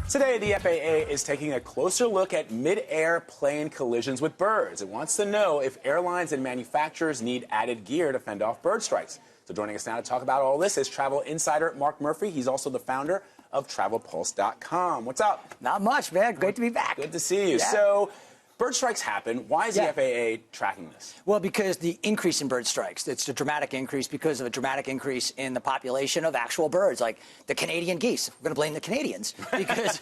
Today, the FAA is taking a closer look at mid-air plane collisions with birds. It wants to know if airlines and manufacturers need added gear to fend off bird strikes. So joining us now to talk about all this is travel insider Mark Murphy. He's also the founder of TravelPulse.com. What's up? Not much, man. Great to be back. Good to see you. Yeah. So, bird strikes happen. Why is the FAA tracking this? Well, because the increase in bird strikes. It's a dramatic increase because of a dramatic increase in the population of actual birds, like the Canadian geese. We're going to blame the Canadians because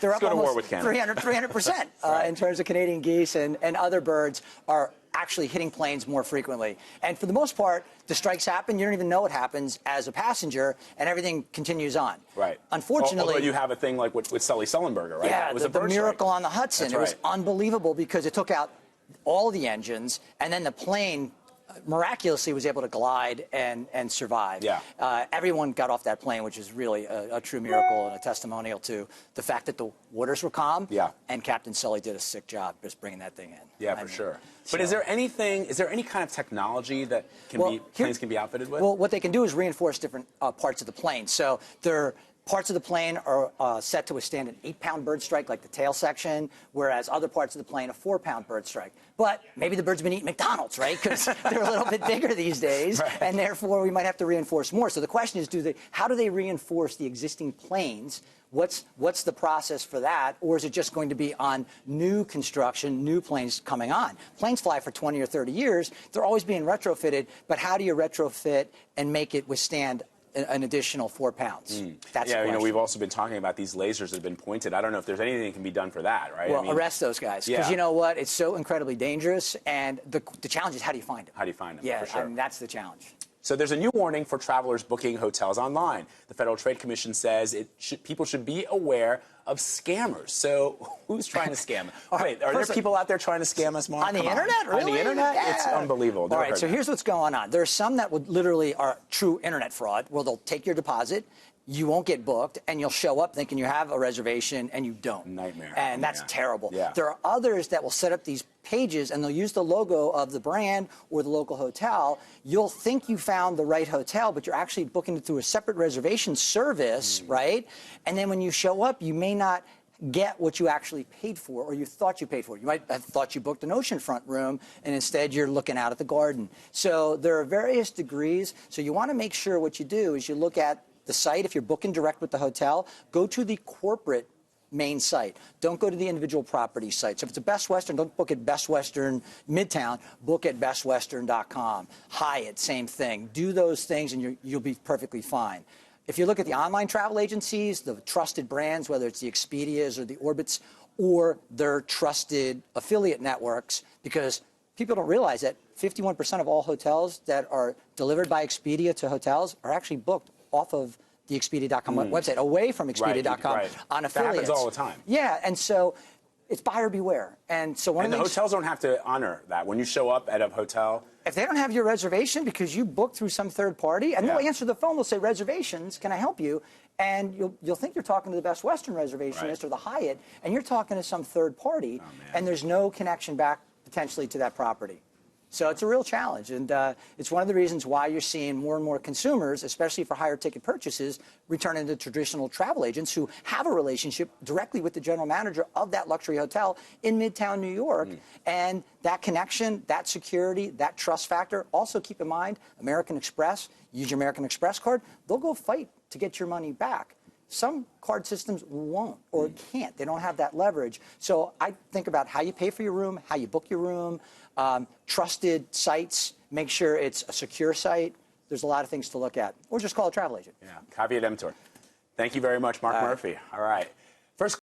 they're up almost 300% Right. in terms of Canadian geese, and other birds are actually hitting planes more frequently. And for the most part, the strikes happen. You don't even know what happens as a passenger, and everything continues on. Right. Unfortunately, although you have a thing like with Sully Sullenberger, right? Yeah, it was the bird miracle strike. on the Hudson. That's It was right. unbelievable because it took out all the engines, and then the plane miraculously was able to glide and survive. Yeah. Everyone got off that plane, which is really a true miracle and a testimonial to the fact that the waters were calm. Yeah. And Captain Sully did a sick job just bringing that thing in. Yeah, for sure. But is there any kind of technology that planes can be outfitted with? Well, what they can do is reinforce different parts of the plane. So parts of the plane are set to withstand an 8-pound bird strike, like the tail section, whereas other parts of the plane, a 4-pound bird strike. But maybe the bird's been eating McDonald's, right? Because they're a little bit bigger these days, right. And therefore we might have to reinforce more. So the question is, how do they reinforce the existing planes? What's the process for that? Or is it just going to be on new construction, new planes coming on? Planes fly for 20 or 30 years. They're always being retrofitted, but how do you retrofit and make it withstand an additional 4 pounds? That's the question. We've also been talking about these lasers that have been pointed. I don't know if there's anything that can be done for that, right? Well, arrest those guys, because you know what? It's so incredibly dangerous, and the challenge is how do you find them? How do you find them? Yeah, for sure. I mean, that's the challenge. So there's a new warning for travelers booking hotels online. The Federal Trade Commission says people should be aware of scammers. So who's trying to scam? Wait, are there people out there trying to scam us, Mark? On the internet, really? On the internet? Yeah. It's unbelievable. All right, so here's what's going on. There are some that would literally are true internet fraud, where they'll take your deposit, you won't get booked, and you'll show up thinking you have a reservation, and you don't. Nightmare. And that's terrible. Yeah. There are others that will set up these pages, and they'll use the logo of the brand or the local hotel. You'll think you found the right hotel, but you're actually booking it through a separate reservation service, right? And then when you show up, you may not get what you actually paid for, or you thought you paid for. You might have thought you booked an oceanfront room, and instead you're looking out at the garden. So there are various degrees. So you want to make sure what you do is you look at the site. If you're booking direct with the hotel, go to the corporate main site. Don't go to the individual property site. So if it's a Best Western, don't book at Best Western Midtown. Book at bestwestern.com. Hyatt, same thing. Do those things, and you'll be perfectly fine. If you look at the online travel agencies, the trusted brands, whether it's the Expedias or the Orbits or their trusted affiliate networks, because people don't realize that 51% of all hotels that are delivered by Expedia to hotels are actually booked off of the Expedia.com website, away from Expedia.com on affiliates. That happens all the time. Yeah, and so it's buyer beware. And so the hotels don't have to honor that. When you show up at a hotel, if they don't have your reservation because you booked through some third party, and they'll answer the phone, they'll say, reservations, can I help you? And you'll think you're talking to the Best Western reservationist or the Hyatt, and you're talking to some third party, and there's no connection back potentially to that property. So it's a real challenge, and it's one of the reasons why you're seeing more and more consumers, especially for higher ticket purchases, returning to traditional travel agents who have a relationship directly with the general manager of that luxury hotel in Midtown New York. And that connection, that security, that trust factor. Also keep in mind, American Express, use your American Express card, they'll go fight to get your money back. Some card systems won't or can't. They don't have that leverage. So I think about how you pay for your room, how you book your room, trusted sites, make sure it's a secure site. There's a lot of things to look at. Or just call a travel agent. Yeah, caveat emptor. Thank you very much, Mark Murphy. All right. First